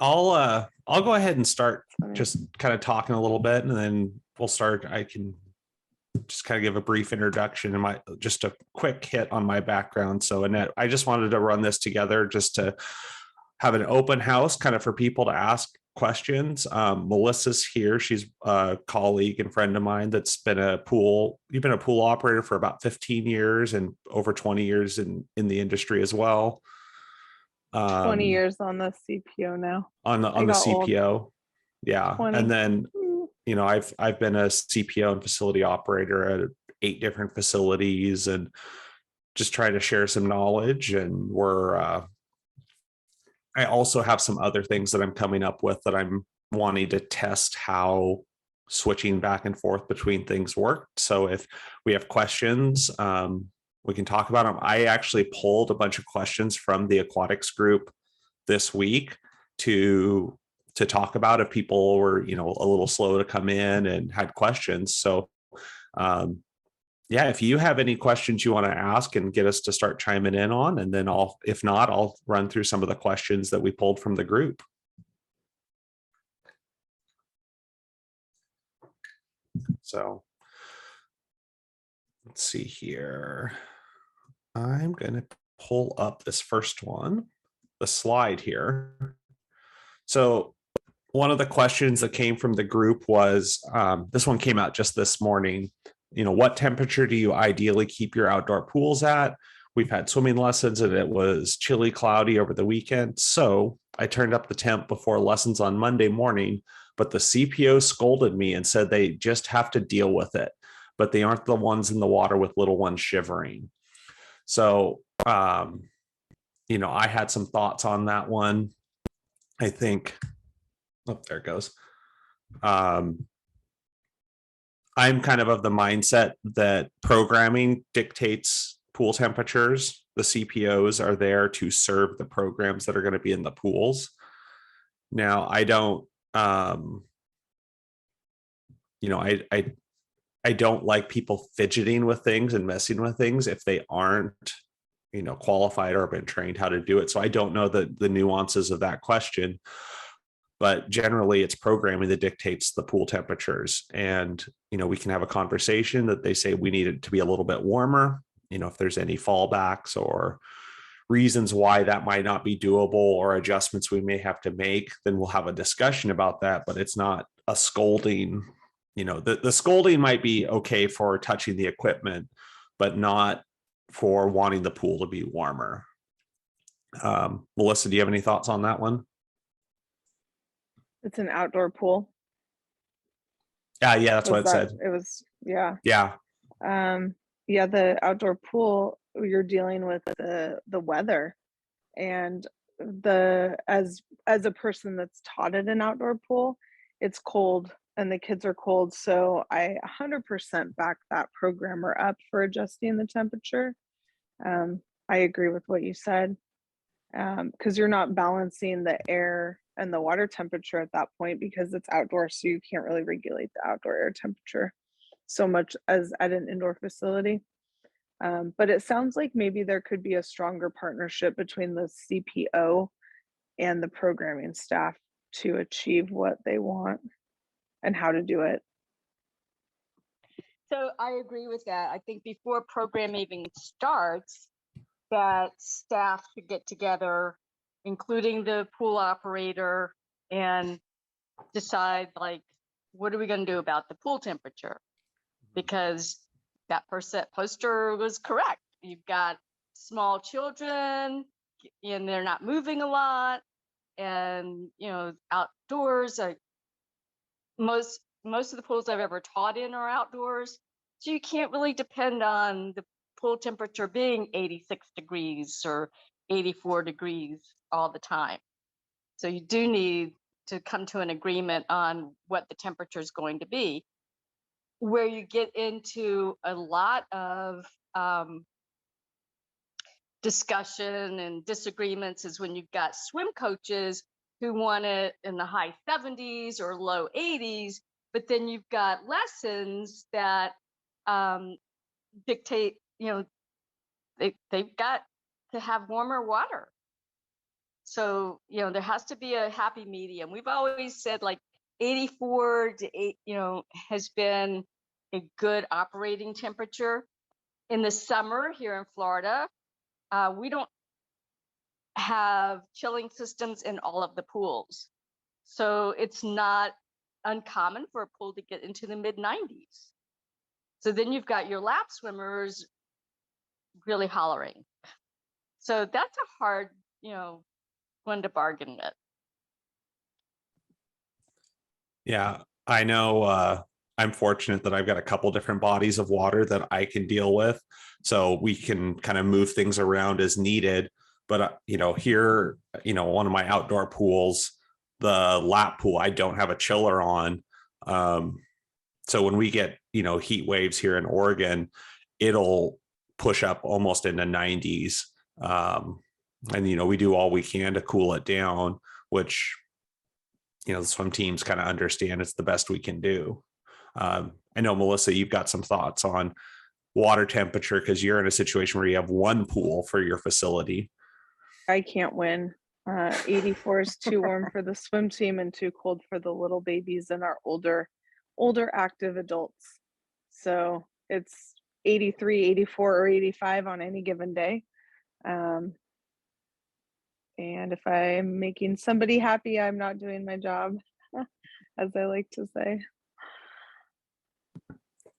I'll go ahead and start Funny. just kind of talking a little bit, and then we'll start. I can just kind of give a brief introduction and just a quick hit on my background. So Annette, I just wanted to run this together just to have an open house kind of for people to ask questions. Melissa's here. She's a colleague and friend of mine that's you've been a pool operator for about 15 years and over 20 years in the industry as well. 20 years on the CPO now. On the CPO. Old. Yeah. 20. And then, I've been a CPO and facility operator at 8 different facilities and just trying to share some knowledge. And I also have some other things that I'm coming up with that I'm wanting to test how switching back and forth between things work. So if we have questions, we can talk about them. I actually pulled a bunch of questions from the Aquatics group this week to talk about if people were, a little slow to come in and had questions. So if you have any questions you want to ask and get us to start chiming in on, and then if not, I'll run through some of the questions that we pulled from the group. So let's see here. I'm going to pull up this first one, the slide here. So one of the questions that came from the group was, this one came out just this morning. What temperature do you ideally keep your outdoor pools at? We've had swimming lessons and it was chilly, cloudy over the weekend. So I turned up the temp before lessons on Monday morning, but the CPO scolded me and said they just have to deal with it, but they aren't the ones in the water with little ones shivering. So, I had some thoughts on that one. I think, there it goes. I'm kind of the mindset that programming dictates pool temperatures. The CPOs are there to serve the programs that are going to be in the pools. Now, I don't, I don't like people fidgeting with things and messing with things if they aren't, qualified or been trained how to do it. So I don't know the nuances of that question, but generally it's programming that dictates the pool temperatures. And, we can have a conversation that they say we need it to be a little bit warmer. If there's any fallbacks or reasons why that might not be doable or adjustments we may have to make, then we'll have a discussion about that, but it's not a scolding. The scolding might be okay for touching the equipment, but not for wanting the pool to be warmer. Melissa, do you have any thoughts on that one? It's an outdoor pool. Yeah, that's what it said. It was, yeah. Yeah. The outdoor pool, you're dealing with the weather, and as a person that's taught at an outdoor pool, it's cold and the kids are cold. So I 100% back that programmer up for adjusting the temperature. I agree with what you said, because you're not balancing the air and the water temperature at that point because it's outdoor. So you can't really regulate the outdoor air temperature so much as at an indoor facility. But it sounds like maybe there could be a stronger partnership between the CPO and the programming staff to achieve what they want and how to do it. So I agree with that. I think before program even starts, that staff should get together, including the pool operator, and decide, like, what are we going to do about the pool temperature? Because that poster was correct. You've got small children and they're not moving a lot, and outdoors, most of the pools I've ever taught in are outdoors, so you can't really depend on the pool temperature being 86 degrees or 84 degrees all the time. So you do need to come to an agreement on what the temperature is going to be. Where you get into a lot of discussion and disagreements is when you've got swim coaches who want it in the high 70s or low 80s, but then you've got lessons that dictate, they've got to have warmer water. So, there has to be a happy medium. We've always said like 84 to 8, has been a good operating temperature. In the summer here in Florida, we don't have chilling systems in all of the pools. So it's not uncommon for a pool to get into the mid 90s. So then you've got your lap swimmers really hollering. So that's a hard, one to bargain with. Yeah, I know. I'm fortunate that I've got a couple different bodies of water that I can deal with, so we can kind of move things around as needed. But here, one of my outdoor pools, the lap pool, I don't have a chiller on. So when we get heat waves here in Oregon, it'll push up almost into 90s, and we do all we can to cool it down, which the swim teams kind of understand it's the best we can do. I know, Melissa, you've got some thoughts on water temperature because you're in a situation where you have one pool for your facility. I can't win. 84 is too warm for the swim team and too cold for the little babies and our older active adults. So it's 83, 84, or 85 on any given day. And if I'm making somebody happy, I'm not doing my job, as I like to say.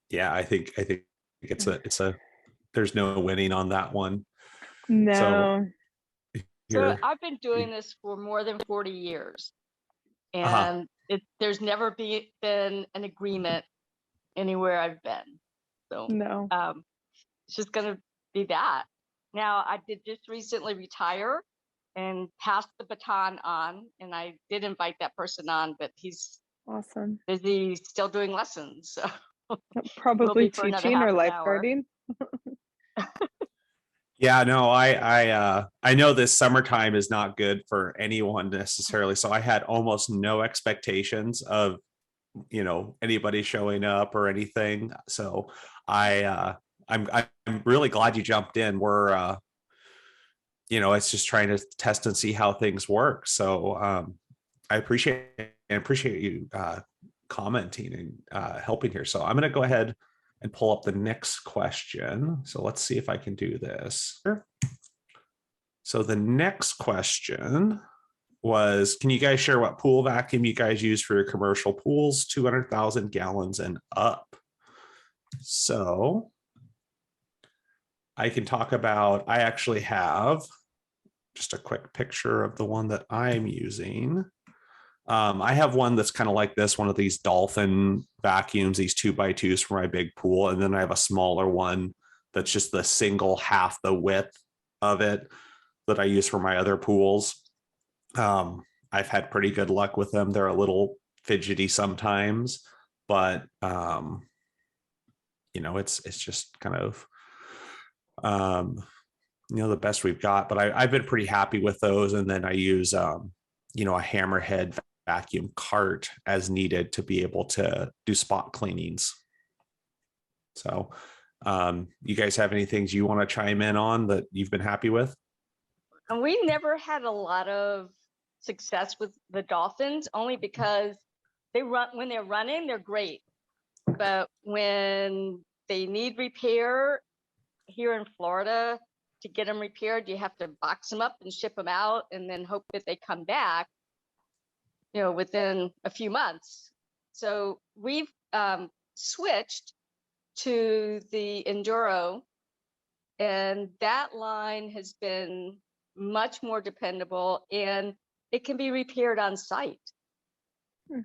Yeah, I think it's a there's no winning on that one. No. So I've been doing this for more than 40 years, and there's never been an agreement anywhere I've been. So no. It's just going to be that. Now, I did just recently retire and pass the baton on, and I did invite that person on, but he's awesome, busy still doing lessons. So probably teaching or lifeguarding. Yeah, no, I know this summertime is not good for anyone necessarily. So I had almost no expectations of anybody showing up or anything. So I'm really glad you jumped in. We're it's just trying to test and see how things work. So I appreciate you commenting and helping here. So I'm going to go ahead and pull up the next question. So let's see if I can do this. So the next question was, can you guys share what pool vacuum you guys use for your commercial pools, 200,000 gallons and up? So I can talk about, I actually have just a quick picture of the one that I'm using. I have one that's kind of like this, one of these dolphin vacuums, these 2x2s for my big pool. And then I have a smaller one that's just the single half the width of it that I use for my other pools. I've had pretty good luck with them. They're a little fidgety sometimes, but it's just kind of the best we've got. But I've been pretty happy with those. And then I use a hammerhead vacuum cart as needed to be able to do spot cleanings. So you guys have any things you want to chime in on that you've been happy with? And we never had a lot of success with the dolphins, only because when they're running, they're great. But when they need repair here in Florida, to get them repaired, you have to box them up and ship them out and then hope that they come back, within a few months. So we've switched to the Enduro, and that line has been much more dependable, and it can be repaired on site.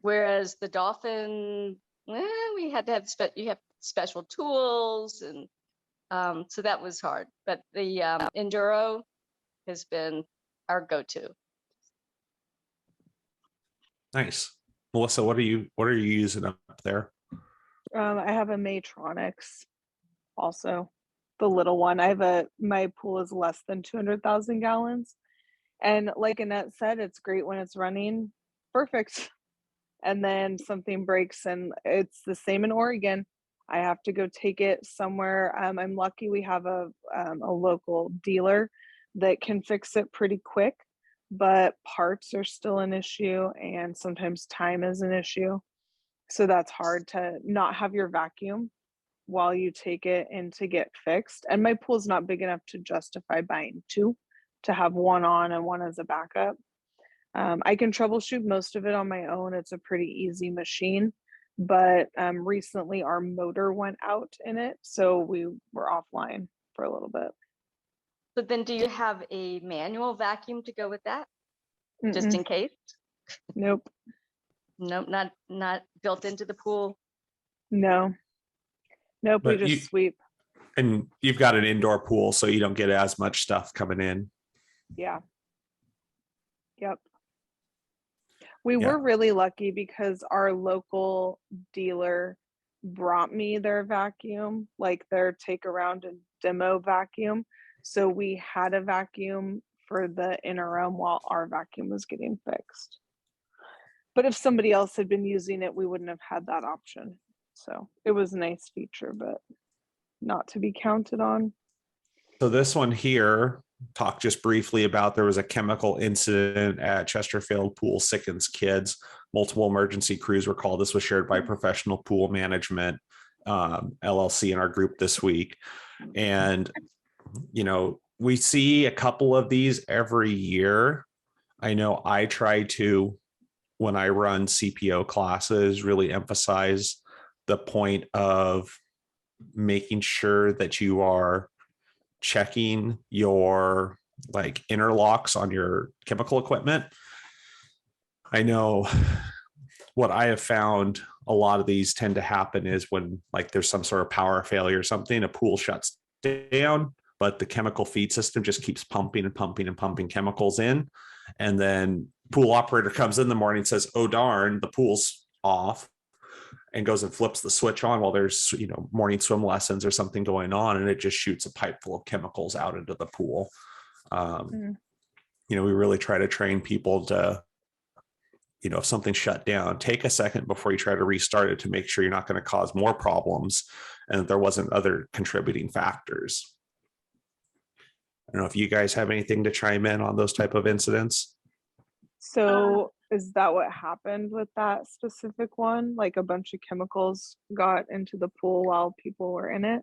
Whereas the Dolphin, we had to have you have special tools, and so that was hard. But the Enduro has been our go-to. Nice. Melissa, what are you using up there? I have a Matronics also, the little one. My pool is less than 200,000 gallons. And like Annette said, it's great when it's running perfect. And then something breaks, and it's the same in Oregon. I have to go take it somewhere. I'm lucky we have a local dealer that can fix it pretty quick. but parts are still an issue, and sometimes time is an issue. So that's hard to not have your vacuum while you take it in to get fixed. And my pool's not big enough to justify buying two, to have one on and one as a backup. I can troubleshoot most of it on my own. It's a pretty easy machine, but recently our motor went out in it, so we were offline for a little bit. So then do you have a manual vacuum to go with that, just Mm-mm. in case? Nope. Nope, not built into the pool. No. Nope, we But just sweep. and you've got an indoor pool, so you don't get as much stuff coming in. Yeah. Yep. We Yeah. were really lucky because our local dealer brought me their vacuum, like their take around and demo vacuum. So we had a vacuum for the interim while our vacuum was getting fixed. But if somebody else had been using it, we wouldn't have had that option. So it was a nice feature, but not to be counted on. So this one here, talk just briefly about, there was a chemical incident at Chesterfield Pool, sickens kids. Multiple emergency crews were called. This was shared by Professional Pool Management LLC in our group this week. And, we see a couple of these every year. I know I try to, when I run CPO classes, really emphasize the point of making sure that you are checking your interlocks on your chemical equipment. I know what I have found, a lot of these tend to happen is when there's some sort of power failure or something, a pool shuts down, but the chemical feed system just keeps pumping and pumping and pumping chemicals in. And then pool operator comes in the morning and says, oh darn, the pool's off, and goes and flips the switch on while there's morning swim lessons or something going on, and it just shoots a pipe full of chemicals out into the pool. We really try to train people to, if something's shut down, take a second before you try to restart it to make sure you're not going to cause more problems and that there wasn't other contributing factors. I don't know if you guys have anything to chime in on those type of incidents. So is that what happened with that specific one? Like a bunch of chemicals got into the pool while people were in it?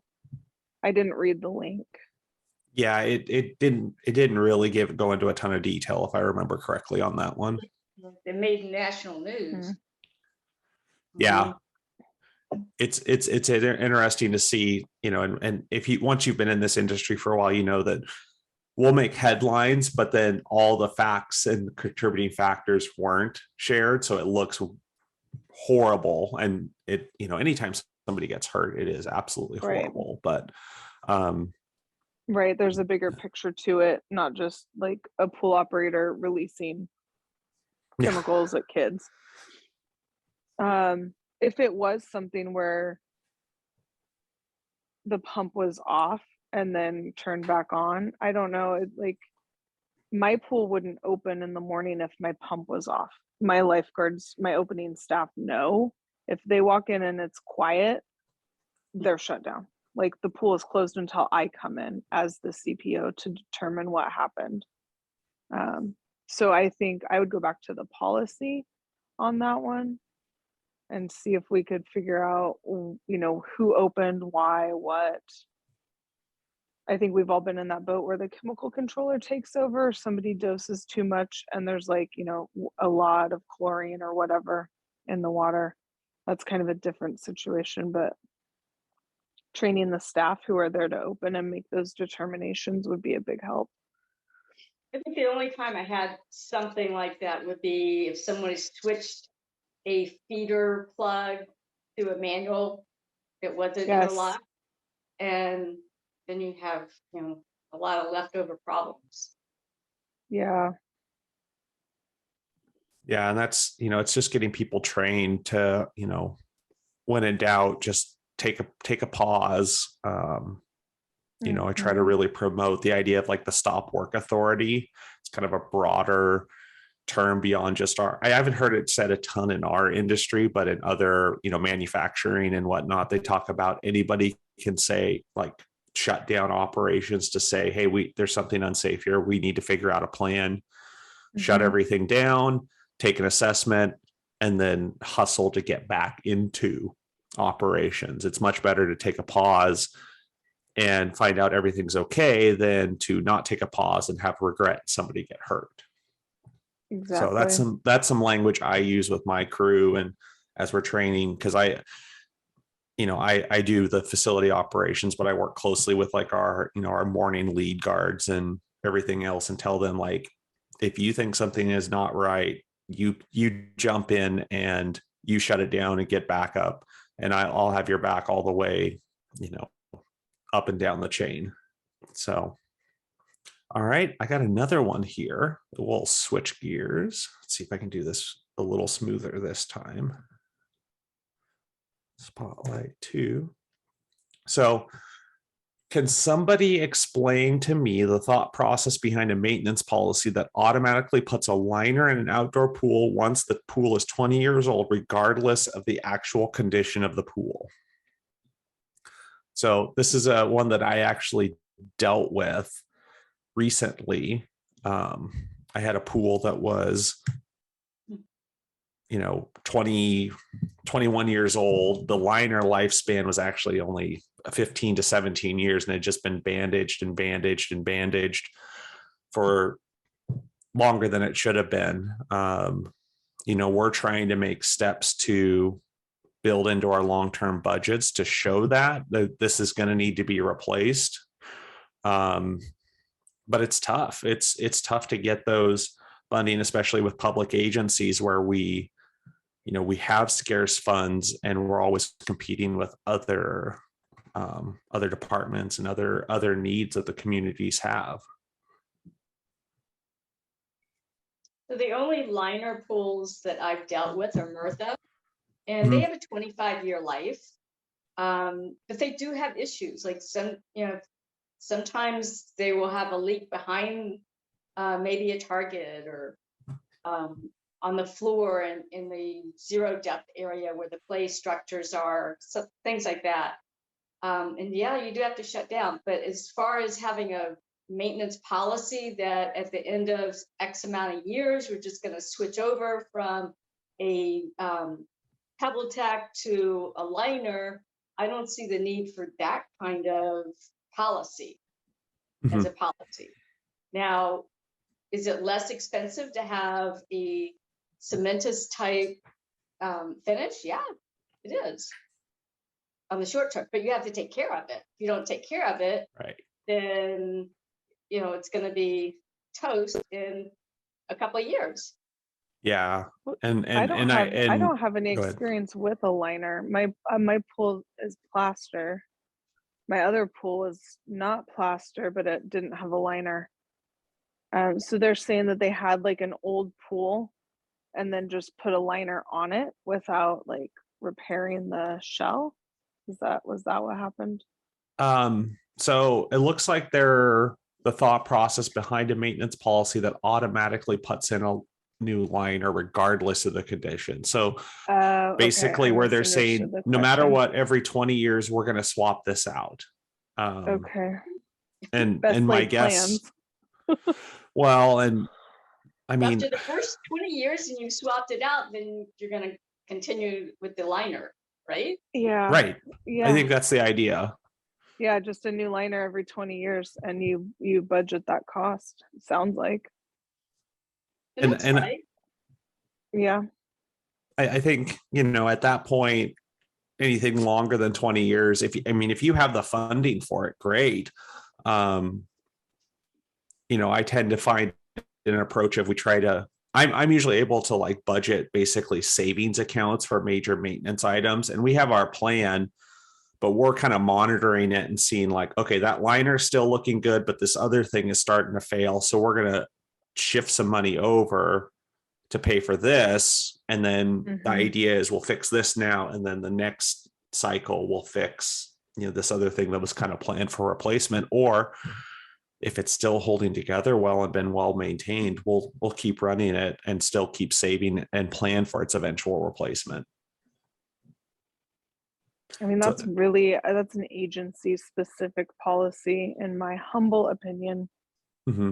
I didn't read the link. Yeah, it didn't really go into a ton of detail, if I remember correctly, on that one. It made national news. Yeah. It's interesting to see, and once you've been in this industry for a while, that we'll make headlines, but then all the facts and contributing factors weren't shared. So it looks horrible. And anytime somebody gets hurt, it is absolutely horrible. Right. But right, there's a bigger picture to it, not just like a pool operator releasing chemicals at kids. If it was something where the pump was off and then turned back on, I don't know, my pool wouldn't open in the morning if my pump was off. My lifeguards, my opening staff know if they walk in and it's quiet, they're shut down. Like the pool is closed until I come in as the CPO to determine what happened. So I think I would go back to the policy on that one and see if we could figure out, who opened, why, what. I think we've all been in that boat where the chemical controller takes over, somebody doses too much, and there's a lot of chlorine or whatever in the water. That's kind of a different situation, but training the staff who are there to open and make those determinations would be a big help. I think the only time I had something like that would be if somebody switched a feeder plug to a manual. It wasn't interlocked, and then you have a lot of leftover problems. Yeah, and that's it's just getting people trained to when in doubt, just take a pause. I try to really promote the idea of the stop work authority. It's kind of a broader term beyond just I haven't heard it said a ton in our industry, but in other, manufacturing and whatnot, they talk about anybody can say shut down operations to say, hey, there's something unsafe here. We need to figure out a plan. shut Mhm. everything down, take an assessment, and then hustle to get back into operations. It's much better to take a pause and find out everything's okay than to not take a pause and have regret somebody get hurt. So Exactly. that's some language I use with my crew and as we're training, because I do the facility operations, but I work closely with like our morning lead guards and everything else and tell them, like, if you think something is not right, you jump in and you shut it down and get back up, and I'll have your back all the way, up and down the chain. So, all right, I got another one here. We'll switch gears. Let's see if I can do this a little smoother this time. Spotlight 2. So, can somebody explain to me the thought process behind a maintenance policy that automatically puts a liner in an outdoor pool once the pool is 20 years old, regardless of the actual condition of the pool? So this is one that I actually dealt with recently. I had a pool that was 21 years old. The liner lifespan was actually only 15 to 17 years and had just been bandaged and bandaged and bandaged for longer than it should have been. We're trying to make steps to build into our long-term budgets to show that this is going to need to be replaced. But it's tough. It's tough to get those funding, especially with public agencies where we have scarce funds and we're always competing with other departments and other needs that the communities have. So the only liner pools that I've dealt with are Murtha, and they have a 25-year life. But they do have issues. Like sometimes they will have a leak behind maybe a target or on the floor and in the zero depth area where the play structures are, so things like that. And yeah, you do have to shut down. But as far as having a maintenance policy that at the end of X amount of years, we're just going to switch over from a pebble tack to a liner, I don't see the need for that kind of policy as a policy. Now, is it less expensive to have a cementous type finish? Yeah, it is on the short term, but you have to take care of it. If you don't take care of it, right, then it's going to be toast in a couple of years. Yeah, and I don't have any go ahead. experience with a liner. My pool is plaster. My other pool is not plaster, but it didn't have a liner. So they're saying that they had like an old pool and then just put a liner on it without like repairing the shell. Was that what happened? So it looks like the thought process behind a maintenance policy that automatically puts in a new liner regardless of the condition. So basically okay, where they're saying no matter what, every 20 years we're going to swap this out. Okay. And Best my laid guess plans. well, and I mean, after the first 20 years and you swapped it out, then you're going to continue with the liner, right? Yeah. right. Yeah. I think that's the idea. Yeah, just a new liner every 20 years and you budget that cost, sounds like. And that's right. Yeah. I think, at that point, anything longer than 20 years, if you have the funding for it, great. I tend to find an approach of I'm usually able to like budget basically savings accounts for major maintenance items. And we have our plan, but we're kind of monitoring it and seeing like, okay, that liner's still looking good, but this other thing is starting to fail. So we're going to shift some money over to pay for this. And then the idea is we'll fix this now. And then the next cycle we'll fix, this other thing that was kind of planned for replacement. Or if it's still holding together well and been well maintained, we'll keep running it and still keep saving and plan for its eventual replacement. I mean, that's an agency specific policy in my humble opinion. Mm-hmm.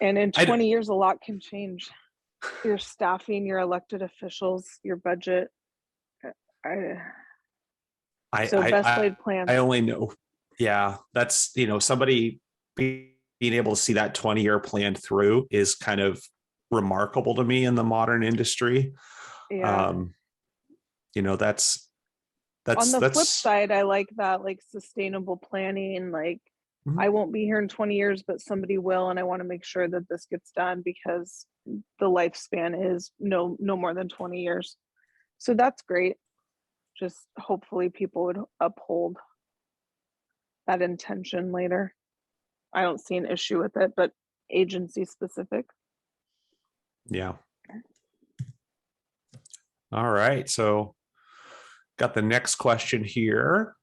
And in I d- 20 years, a lot can change. Your staffing, your elected officials, your budget. I, so I, best I, laid plans. I only know, yeah, that's, somebody being able to see that 20-year plan through is kind of remarkable to me in the modern industry. Yeah. That's On the flip that's side, I like that, like sustainable planning, like Mhm. I won't be here in 20 years, but somebody will, and I want to make sure that this gets done because the lifespan is no more than 20 years. So that's great. Just hopefully people would uphold that intention later. I don't see an issue with it, but agency specific. yeah. All right. So got the next question here.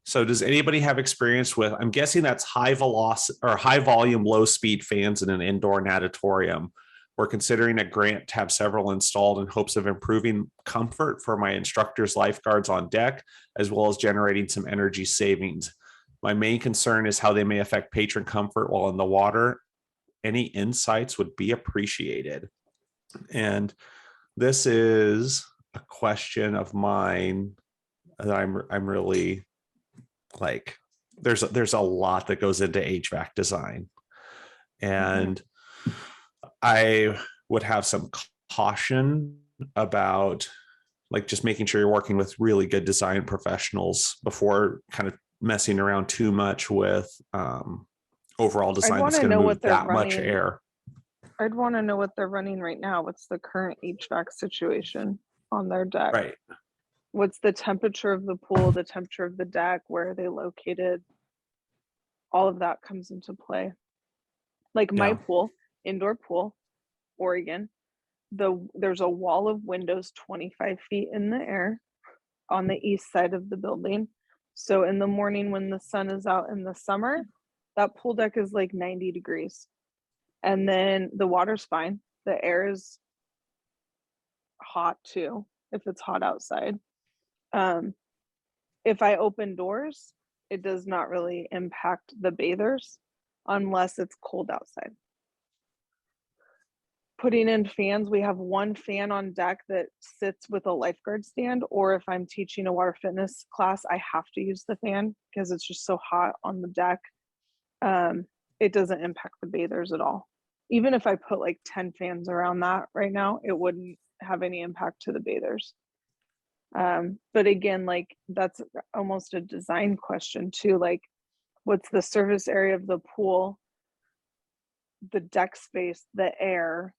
So does anybody have experience with, I'm guessing that's high velocity or high volume, low speed fans in an indoor natatorium. We're considering a grant to have several installed in hopes of improving comfort for my instructors, lifeguards on deck, as well as generating some energy savings. My main concern is how they may affect patron comfort while in the water. Any insights would be appreciated. And this is a question of mine that I'm really like, there's a lot that goes into HVAC design, and I would have some caution about like just making sure you're working with really good design professionals before kind of messing around too much with overall design want that's to going to know move what they're that much running. air. I'd want to know what they're running right now. What's the current HVAC situation on their deck? Right. What's the temperature of the pool, the temperature of the deck, where are they located? All of that comes into play. Like my Yeah. pool, indoor pool, Oregon, there's a wall of windows 25 feet in the air on the east side of the building. So in the morning when the sun is out in the summer, that pool deck is like 90 degrees. And then the water's fine. The air is hot too, if it's hot outside. If I open doors, it does not really impact the bathers unless it's cold outside. Putting in fans, we have one fan on deck that sits with a lifeguard stand, or if I'm teaching a water fitness class, I have to use the fan because it's just so hot on the deck. It doesn't impact the bathers at all. Even if I put like 10 fans around that right now, it wouldn't have any impact to the bathers. But again, like that's almost a design question too. Like, what's the surface area of the pool, the deck space, the air?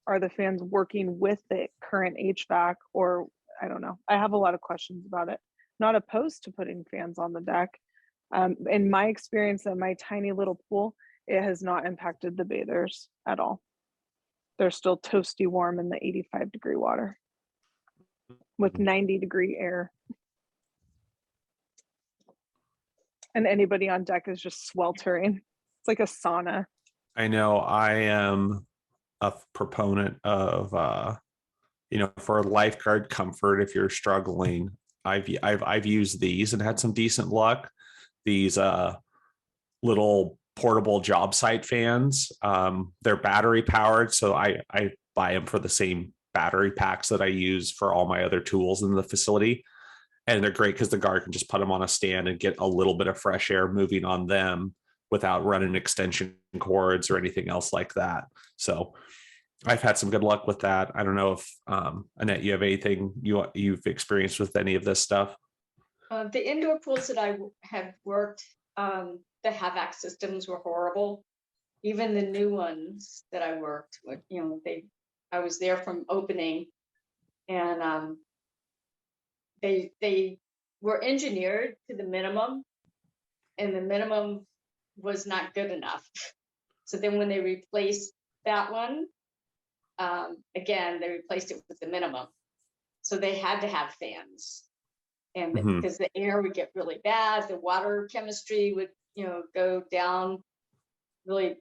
Are the fans working with the current HVAC? Or I don't know. I have a lot of questions about it. Not opposed to putting fans on the deck. In my experience at my tiny little pool, it has not impacted the bathers at all. They're still toasty warm in the 85-degree water with 90-degree air. And anybody on deck is just sweltering. It's like a sauna. I know I am a proponent of, for lifeguard comfort. If you're struggling, I've used these and had some decent luck. These little portable job site fans. They're battery powered, so I buy them for the same battery packs that I use for all my other tools in the facility. And they're great because the guard can just put them on a stand and get a little bit of fresh air moving on them without running extension cords or anything else like that. So I've had some good luck with that. I don't know if Annette, you have anything you've experienced with any of this stuff? The indoor pools that I have worked, the HVAC systems were horrible. Even the new ones that I worked with, I was there from opening, and they were engineered to the minimum, and the minimum was not good enough. So then when they replaced that one, again, they replaced it with the minimum. So they had to have fans. And because the air would get really bad, the water chemistry would, go down really,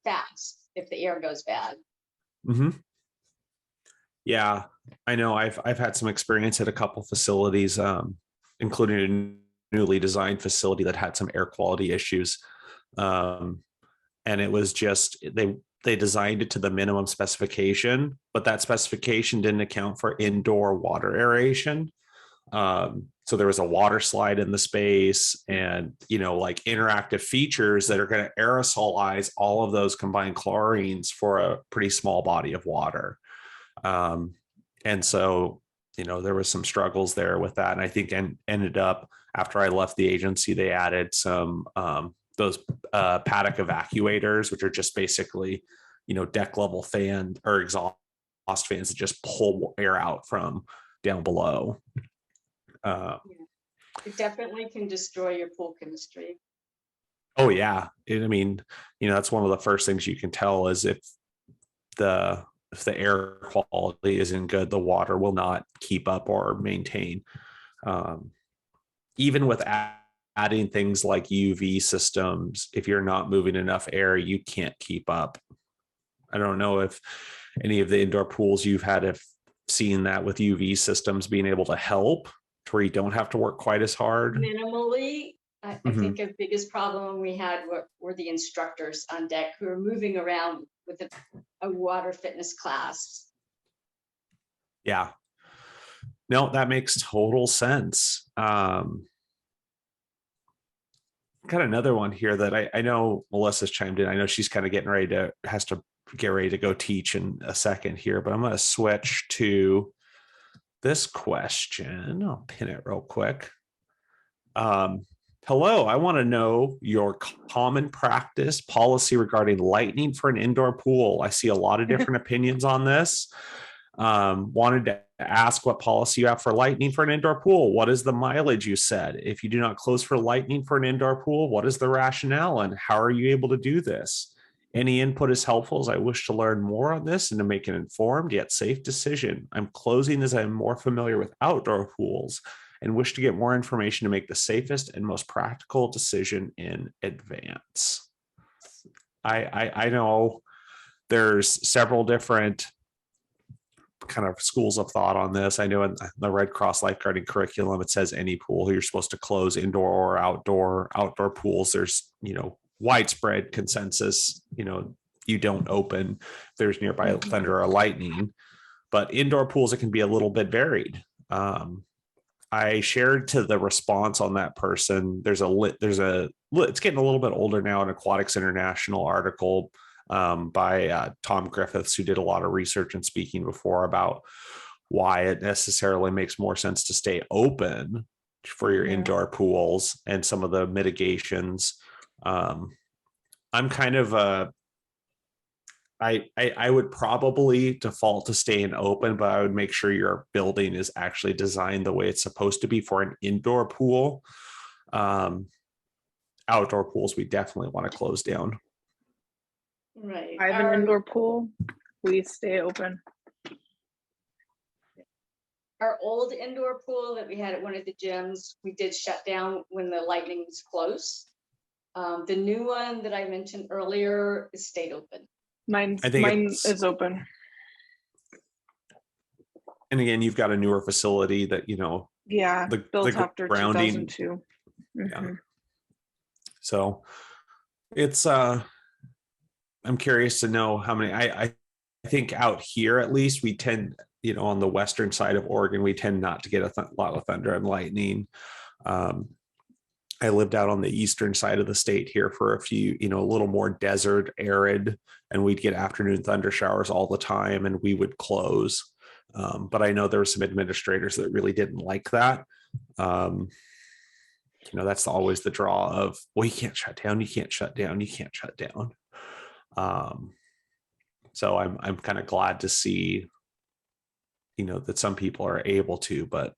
fast if the air goes bad. Yeah, I know. I've had some experience at a couple facilities, including a newly designed facility that had some air quality issues. and it was just they designed it to the minimum specification, but that specification didn't account for indoor water aeration. So there was a water slide in the space, and like interactive features that are going to aerosolize all of those combined chlorines for a pretty small body of water. And so there was some struggles there with that, and I think ended up, after I left the agency, they added some those paddock evacuators, which are just basically deck level fan or exhaust fans that just pull air out from down below. It definitely can destroy your pool chemistry. Oh yeah, that's one of the first things you can tell is if the air quality isn't good, the water will not keep up or maintain. Even with adding things like UV systems, if you're not moving enough air, you can't keep up. I don't know if any of the indoor pools you've had have seen that with UV systems being able to help to where you don't have to work quite as hard. Minimally, I think the biggest problem we had were the instructors on deck who were moving around with a water fitness class. Yeah. No, that makes total sense. Got another one here that I know Melissa's chimed in. I know she's kind of has to get ready to go teach in a second here, but I'm going to switch to this question. I'll pin it real quick. Hello, I want to know your common practice policy regarding lighting for an indoor pool. I see a lot of different opinions on this. Wanted to ask what policy you have for lighting for an indoor pool. What is the mileage you said? If you do not close for lighting for an indoor pool, what is the rationale and how are you able to do this? Any input is helpful as I wish to learn more on this and to make an informed yet safe decision. I'm closing as I'm more familiar with outdoor pools and wish to get more information to make the safest and most practical decision in advance. I know there's several different kind of schools of thought on this. I know in the Red Cross lifeguarding curriculum, it says any pool you're supposed to close, indoor or outdoor pools. There's, widespread consensus, you don't open if there's nearby thunder or lightning, but indoor pools, it can be a little bit varied. I shared to the response on that person. It's getting a little bit older now, an Aquatics International article by Tom Griffiths, who did a lot of research and speaking before about why it necessarily makes more sense to stay open for your indoor pools and some of the mitigations. I'm kind of I would probably default to staying open, but I would make sure your building is actually designed the way it's supposed to be for an indoor pool. Outdoor pools, we definitely want to close down. Right. I have an indoor pool. We stay open. Our old indoor pool that we had at one of the gyms, we did shut down when the lightning was close. The new one that I mentioned earlier is stayed open. Mine is open. And again, you've got a newer facility that, Yeah, built after grounding, 2002. Yeah. So it's I'm curious to know how many. I think out here, at least, we tend, on the western side of Oregon, we tend not to get a lot of thunder and lightning. I lived out on the eastern side of the state here for a few, a little more desert, arid, and we'd get afternoon thunder showers all the time and we would close. But I know there were some administrators that really didn't like that. That's always the draw of, well, you can't shut down, you can't shut down, you can't shut down. So I'm kind of glad to see, that some people are able to, but,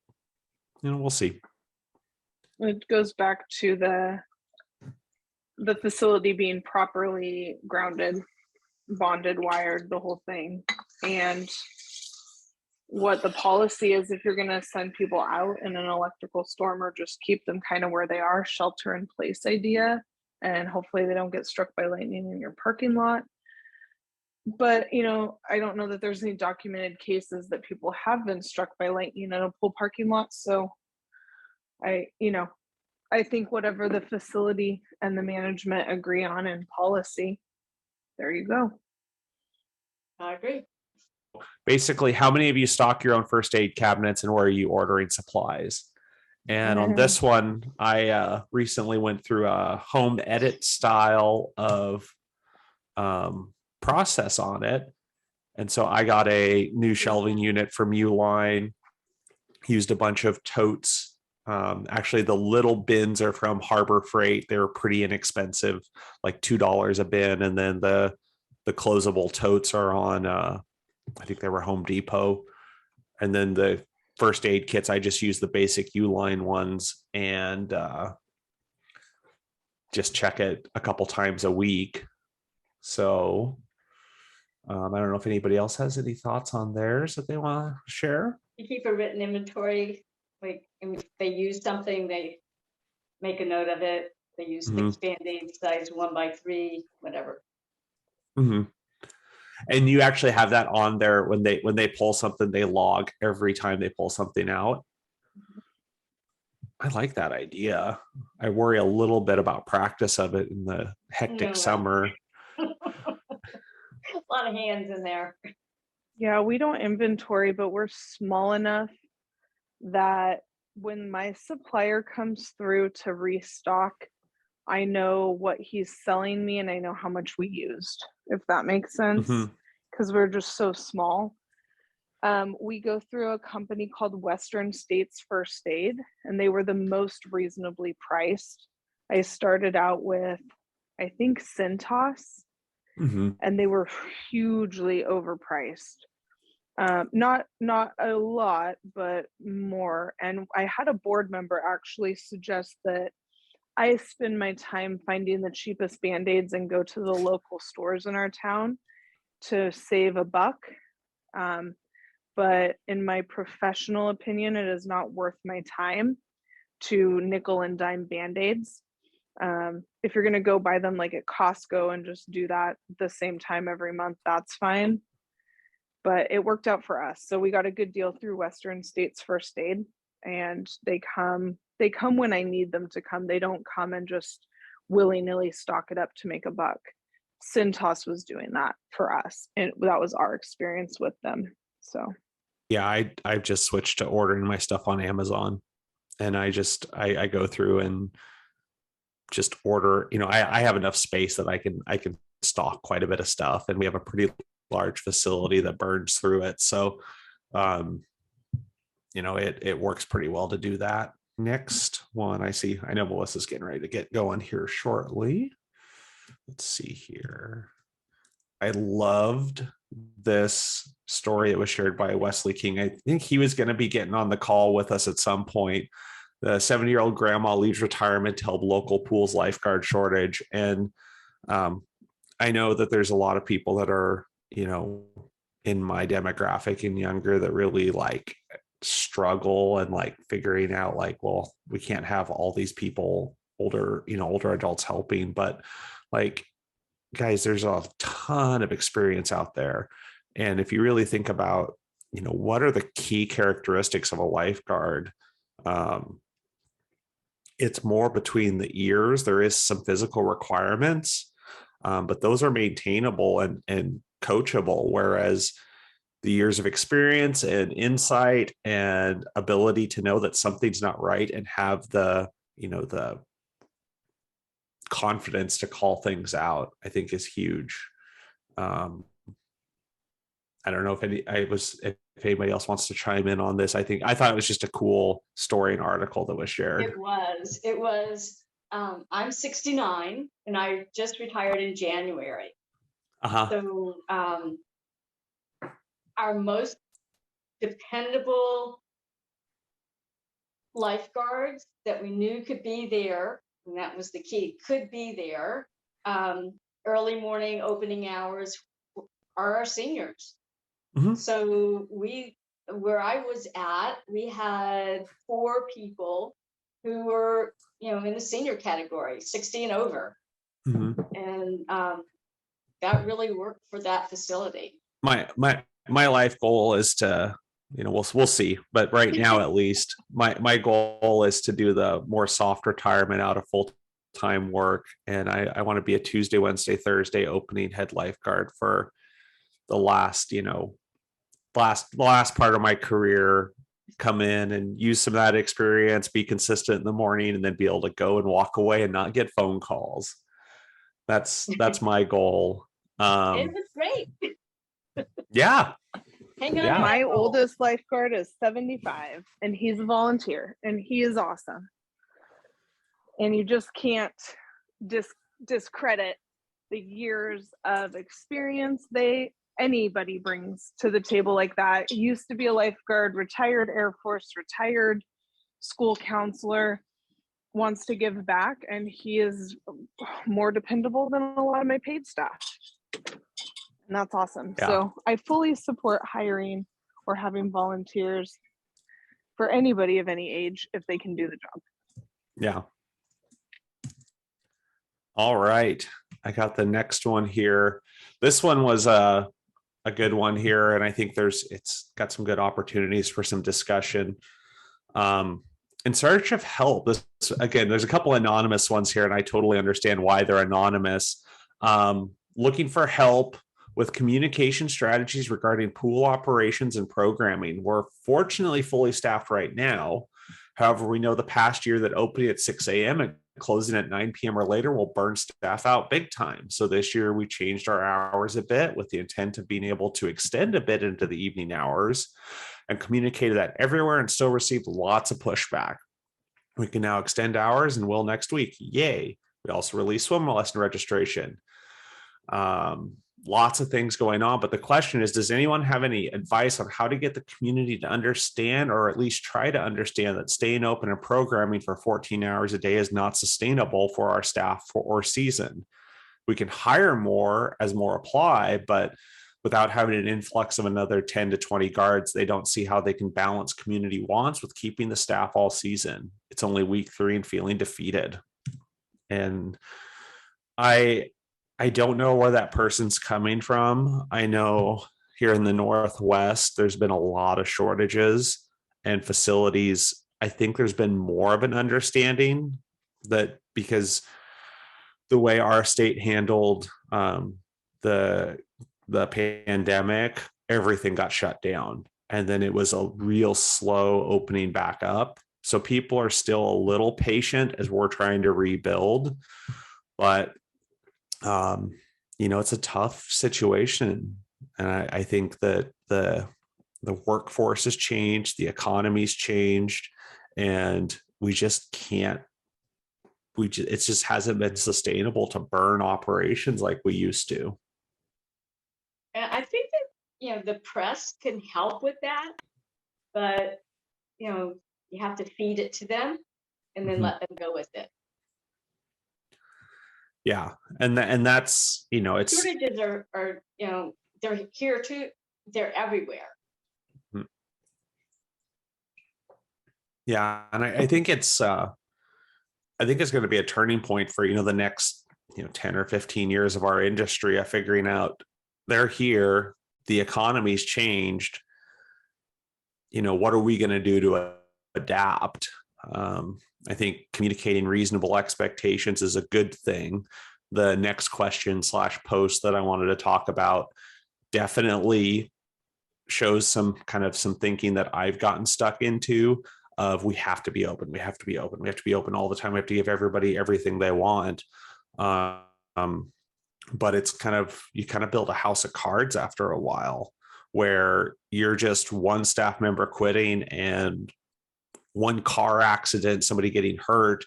we'll see. It goes back to the facility being properly grounded, bonded, wired, the whole thing. And what the policy is, if you're going to send people out in an electrical storm or just keep them kind of where they are, shelter in place idea. And hopefully they don't get struck by lightning in your parking lot. But, I don't know that there's any documented cases that people have been struck by lightning in a pool parking lot. So I think whatever the facility and the management agree on in policy, there you go. I agree. Basically, how many of you stock your own first aid cabinets and where are you ordering supplies? And on this one, I recently went through a home edit style of process on it. And so I got a new shelving unit from Uline, used a bunch of totes. Actually, the little bins are from Harbor Freight. They were pretty inexpensive, like $2 a bin. And then the closable totes are on, I think they were Home Depot. And then the first aid kits, I just use the basic Uline ones and just check it a couple times a week. So I don't know if anybody else has any thoughts on theirs that they want to share. You keep a written inventory, like if they use something, they make a note of it. They use fixed Band-Aid size 1x3, whatever. Mm-hmm. And you actually have that on there when they pull something, they log every time they pull something out. I like that idea. I worry a little bit about practice of it in the hectic summer. A lot of hands in there. Yeah, we don't inventory, but we're small enough that when my supplier comes through to restock, I know what he's selling me and I know how much we used, if that makes sense, because we're just so small. We go through a company called Western States First Aid, and they were the most reasonably priced. I started out with, I think, Cintas, and they were hugely overpriced. Not a lot, but more. And I had a board member actually suggest that I spend my time finding the cheapest Band-Aids and go to the local stores in our town to save a buck. But in my professional opinion, it is not worth my time to nickel and dime Band-Aids. If you're going to go buy them like at Costco and just do that the same time every month, that's fine. But it worked out for us. So we got a good deal through Western States First Aid, and they come when I need them to come. They don't come and just willy-nilly stock it up to make a buck. Cintas was doing that for us, and that was our experience with them. So yeah, I've just switched to ordering my stuff on Amazon, and I go through and just order. I have enough space that I can stock quite a bit of stuff, and we have a pretty large facility that burns through it. So, it works pretty well to do that. Next one, I know Melissa's getting ready to get going here shortly. Let's see here. I loved this story that was shared by Wesley King. I think he was going to be getting on the call with us at some point. The 70-year-old grandma leaves retirement to help local pools lifeguard shortage. And I know that there's a lot of people that are, in my demographic and younger that really like struggle and like figuring out like, well, we can't have all these people, older adults helping, but like, guys, there's a ton of experience out there. And if you really think about, what are the key characteristics of a lifeguard? It's more between the ears. There is some physical requirements, but those are maintainable and coachable. Whereas the years of experience and insight and ability to know that something's not right and have the confidence to call things out, I think is huge. I don't know if anybody else wants to chime in on this. I thought it was just a cool story and article that was shared. It was. I'm 69 and I just retired in January. So our most dependable lifeguards that we knew could be there, and that was the key, could be there. Early morning opening hours are our seniors. So where I was at, we had 4 people who were, in the senior category, 60 and over. And that really worked for that facility. My life goal is to, we'll see, but right now at least my goal is to do the more soft retirement out of full full-time work, and I want to be a Tuesday, Wednesday, Thursday opening head lifeguard for the last, last part of my career, come in and use some of that experience, be consistent in the morning, and then be able to go and walk away and not get phone calls. That's my goal. It was great. Yeah. Hang on. Yeah. to My that role. oldest lifeguard is 75 and he's a volunteer and he is awesome. And you just can't discredit the years of experience anybody brings to the table like that. Used to be a lifeguard, retired Air Force, retired school counselor, wants to give back, and he is more dependable than a lot of my paid staff. And that's awesome. Yeah. So I fully support hiring or having volunteers for anybody of any age if they can do the job. Yeah. All right. I got the next one here. This one was a good one here, and I think it's got some good opportunities for some discussion. In search of help. This, again, there's a couple anonymous ones here, and I totally understand why they're anonymous. Looking for help with communication strategies regarding pool operations and programming. We're fortunately fully staffed right now. However, we know the past year that opening at 6 a.m. and closing at 9 p.m. or later will burn staff out big time. So this year we changed our hours a bit with the intent of being able to extend a bit into the evening hours, and communicated that everywhere and still received lots of pushback. We can now extend hours and will next week. Yay. We also released swim lesson registration. Lots of things going on, but the question is, does anyone have any advice on how to get the community to understand, or at least try to understand, that staying open and programming for 14 hours a day is not sustainable for our staff or season? We can hire more as more apply, but without having an influx of another 10 to 20 guards, they don't see how they can balance community wants with keeping the staff all season. It's only week 3 and feeling defeated. And I don't know where that person's coming from. I know here in the Northwest, there's been a lot of shortages and facilities. I think there's been more of an understanding that because the way our state handled the pandemic, everything got shut down. And then it was a real slow opening back up. So people are still a little patient as we're trying to rebuild. But it's a tough situation, and I think that the workforce has changed, the economy's changed, and we just can't. It just hasn't been sustainable to burn operations like we used to. And I think that the press can help with that, but you have to feed it to them and then let them go with it. Yeah, and that's it's shortages are they're here too. They're everywhere. Yeah, and I think it's going to be a turning point for the next 10 or 15 years of our industry of figuring out they're here, the economy's changed. What are we going to do to adapt? I think communicating reasonable expectations is a good thing. The next question / post that I wanted to talk about definitely shows some thinking that I've gotten stuck into of we have to be open. We have to be open. We have to be open all the time. We have to give everybody everything they want. But it's you build a house of cards after a while where you're just one staff member quitting and one car accident, somebody getting hurt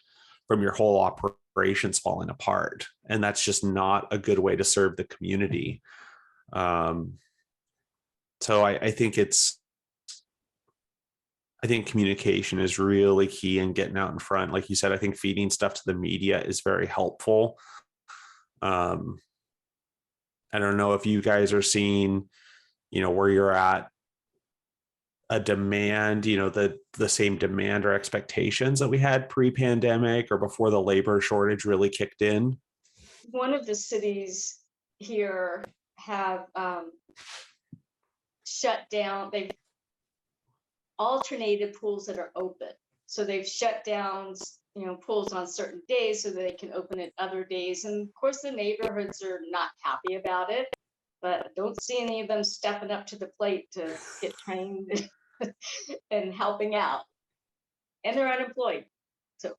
from your whole operations falling apart. And that's just not a good way to serve the community. So I think communication is really key in getting out in front. Like you said, I think feeding stuff to the media is very helpful. I don't know if you guys are seeing, where you're at, a demand, the same demand or expectations that we had pre-pandemic or before the labor shortage really kicked in. One of the cities here have shut down. They've alternated pools that are open. So they've shut down pools on certain days so that they can open it other days. And of course, the neighborhoods are not happy about it, but don't see any of them stepping up to the plate to get trained and helping out. And they're unemployed. So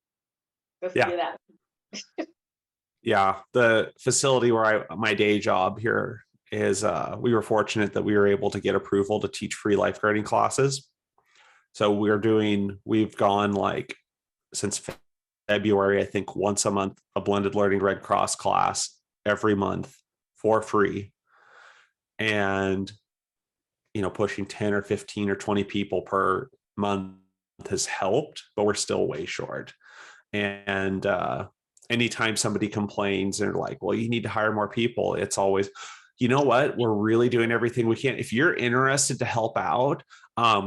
go figure that. Yeah, the facility where my day job here is, we were fortunate that we were able to get approval to teach free lifeguarding classes. So we've gone like since February, I think once a month, a blended learning Red Cross class every month for free. And, pushing 10 or 15 or 20 people per month has helped, but we're still way short. And anytime somebody complains and they're like, well, you need to hire more people, it's always, you know what, we're really doing everything we can. If you're interested to help out,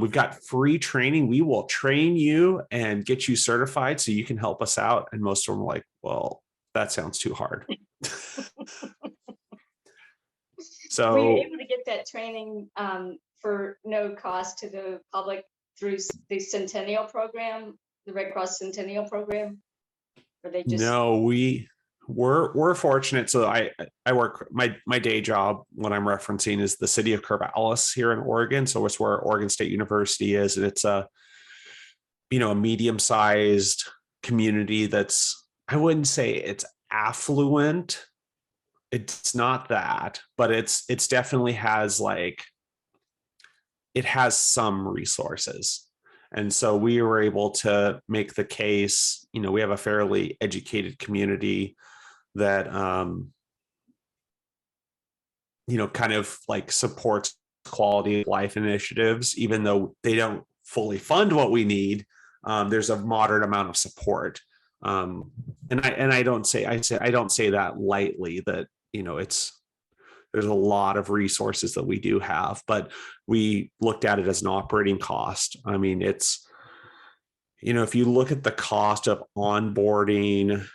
we've got free training. We will train you and get you certified so you can help us out. And most of them are like, well, that sounds too hard. So were you able to get that training for no cost to the public through the Centennial program, the Red Cross Centennial program? Or they just... No, we're fortunate. So I work, my day job, what I'm referencing is the city of Corvallis here in Oregon. So it's where Oregon State University is, and it's a medium-sized community that's, I wouldn't say it's affluent. It's not that, but it's definitely has it has some resources. And so we were able to make the case, we have a fairly educated community that, kind of supports quality of life initiatives, even though they don't fully fund what we need. There's a moderate amount of support. And I don't say that lightly, that, there's a lot of resources that we do have, but we looked at it as an operating cost. I mean, it's, if you look at the cost of onboarding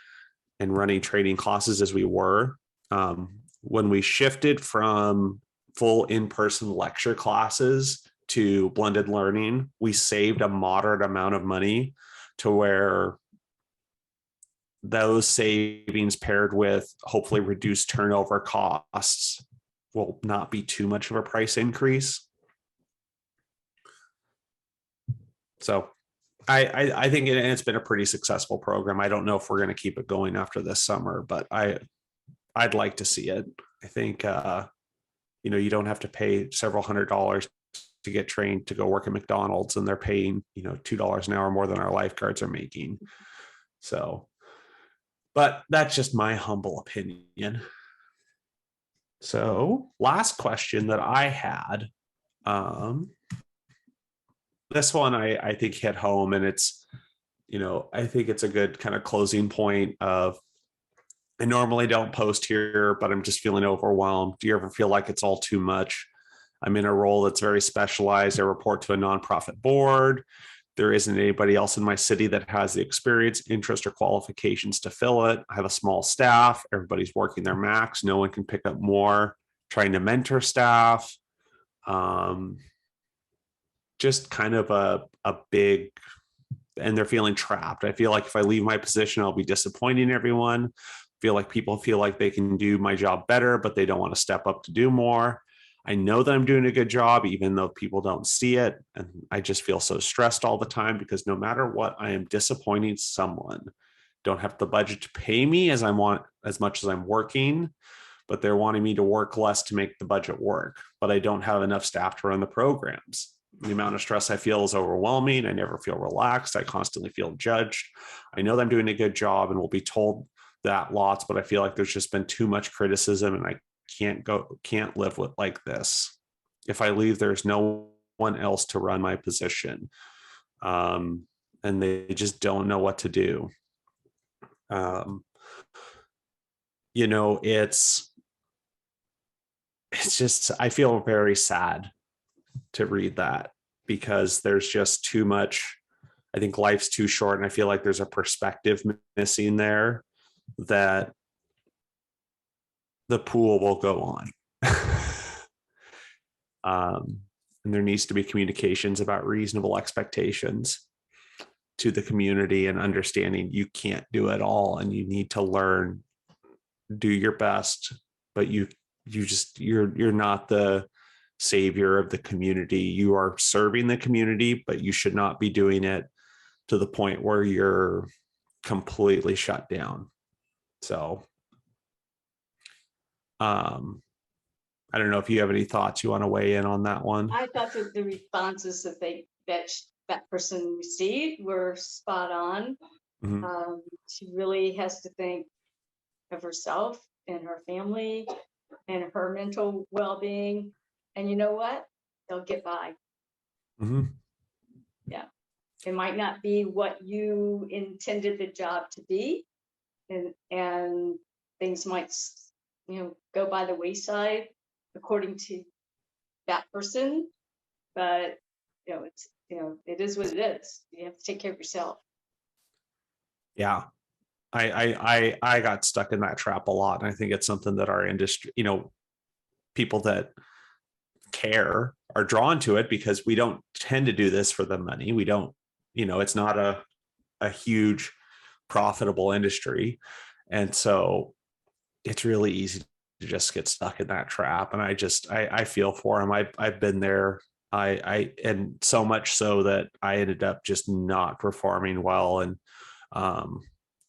and running training classes as we were, when we shifted from full in-person lecture classes to blended learning, we saved a moderate amount of money to where those savings paired with hopefully reduced turnover costs will not be too much of a price increase. So I think it's been a pretty successful program. I don't know if we're going to keep it going after this summer, but I'd like to see it. I think, you don't have to pay several $100s to get trained to go work at McDonald's, and they're paying, $2 an hour more than our lifeguards are making. So, but that's just my humble opinion. So last question that I had, this one I think hit home, and it's, I think it's a good kind of closing point of, I normally don't post here, but I'm just feeling overwhelmed. Do you ever feel like it's all too much? I'm in a role that's very specialized. I report to a nonprofit board. There isn't anybody else in my city that has the experience, interest, or qualifications to fill it. I have a small staff. Everybody's working their max. No one can pick up more. Trying to mentor staff. Just kind of a big, and they're feeling trapped. I feel like if I leave my position, I'll be disappointing everyone. I feel like people feel like they can do my job better, but they don't want to step up to do more. I know that I'm doing a good job, even though people don't see it. And I just feel so stressed all the time because no matter what, I am disappointing someone. Don't have the budget to pay me as much as I'm working, but they're wanting me to work less to make the budget work. But I don't have enough staff to run the programs. The amount of stress I feel is overwhelming. I never feel relaxed. I constantly feel judged. I know that I'm doing a good job and will be told that lots, but I feel like there's just been too much criticism, and I can't live with like this. If I leave, there's no one else to run my position. And they just don't know what to do. It's just, I feel very sad to read that because there's just too much. I think life's too short, and I feel like there's a perspective missing there that the pool will go on. And there needs to be communications about reasonable expectations. to the community and understanding you can't do it all and you need to learn, do your best, but you're not the savior of the community. You are serving the community, but you should not be doing it to the point where you're completely shut down. So I don't know if you have any thoughts you want to weigh in on that one. I thought that the responses that that person received were spot on. Mhm. She really has to think of herself and her family and her mental well-being. And you know what? They'll get by. Mhm. Yeah. It might not be what you intended the job to be, and things might, go by the wayside according to that person. But it's it is what it is. You have to take care of yourself. Yeah. I got stuck in that trap a lot. And I think it's something that our industry, people that care are drawn to it, because we don't tend to do this for the money. We don't, it's not a huge profitable industry. And so it's really easy to just get stuck in that trap. And I feel for him. I've been there. And so much so that I ended up just not performing well, and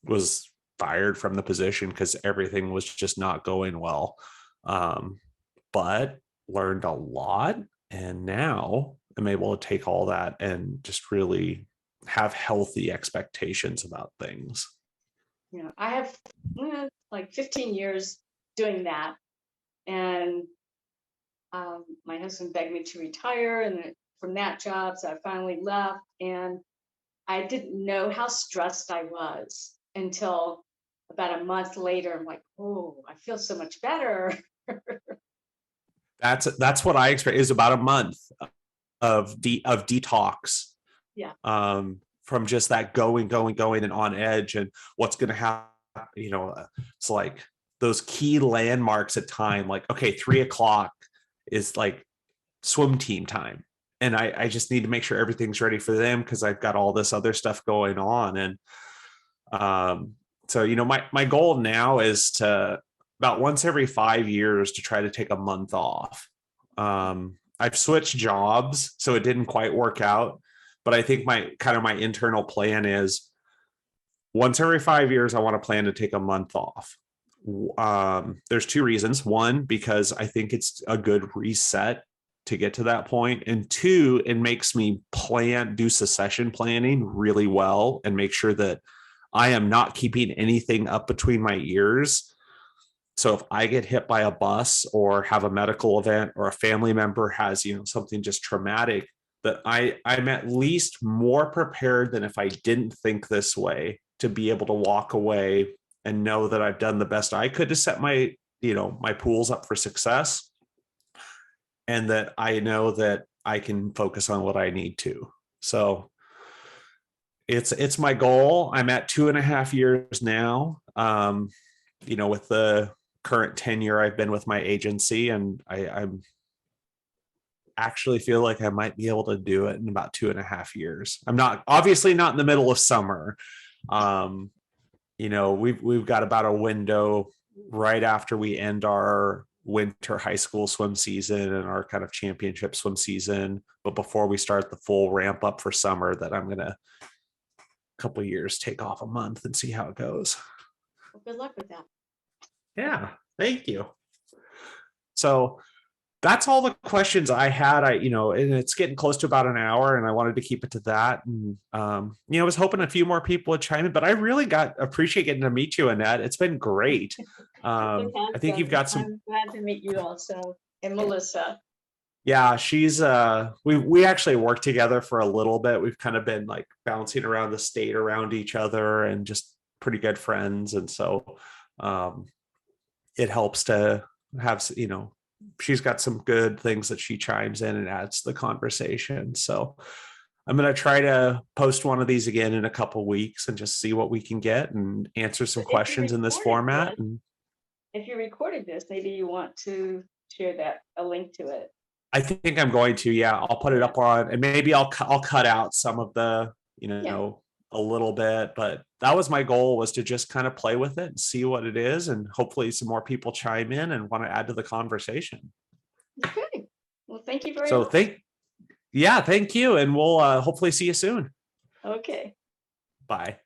was fired from the position because everything was just not going well. But learned a lot, and now I'm able to take all that and just really have healthy expectations about things. I have like 15 years doing that, and my husband begged me to retire, and from that job, so I finally left, and I didn't know how stressed I was until about a month later. I'm like, oh, I feel so much better. That's what I expect, is about a month of detox. Yeah. From just that going and on edge, and what's going to happen. It's like those key landmarks at time, like, okay, 3:00 is like swim team time. And I just need to make sure everything's ready for them, because I've got all this other stuff going on. And so, my goal now is to about once every 5 years to try to take a month off. I've switched jobs, so it didn't quite work out. But I think my internal plan is once every 5 years, I want to plan to take a month off. There's two reasons. One, because I think it's a good reset to get to that point. And two, it makes me do succession planning really well and make sure that I am not keeping anything up between my ears. So if I get hit by a bus or have a medical event, or a family member has, something just traumatic, that I'm at least more prepared than if I didn't think this way, to be able to walk away and know that I've done the best I could to set my pools up for success. And that I know that I can focus on what I need to. So it's my goal. I'm at 2.5 years now. With the current tenure I've been with my agency, and I'm actually feel like I might be able to do it in about 2.5 years. I'm obviously not in the middle of summer. We've got about a window right after we end our winter high school swim season and our kind of championship swim season, but before we start the full ramp up for summer, that I'm gonna couple of years take off a month and see how it goes. Well, good luck with that. Yeah, thank you. So that's all the questions I had. And it's getting close to about an hour, and I wanted to keep it to that. And I was hoping a few more people would chime in, but I really appreciate getting to meet you, Annette. It's been great. I think you've got some. I'm glad to meet you also, and Melissa. Yeah, she's we actually worked together for a little bit. We've kind of been like bouncing around the state around each other, and just pretty good friends. And so it helps to have, she's got some good things that she chimes in and adds to the conversation. So I'm going to try to post one of these again in a couple weeks and just see what we can get and answer some questions in this format. And if you recorded this, maybe you want to share a link to it. I think I'm going to, yeah, I'll put it up on, and maybe I'll cut out some of the, a little bit, but that was my goal, was to just kind of play with it and see what it is. And hopefully some more people chime in and want to add to the conversation. Okay. Well, thank you very So much. thank you. And we'll hopefully see you soon. Okay. Bye.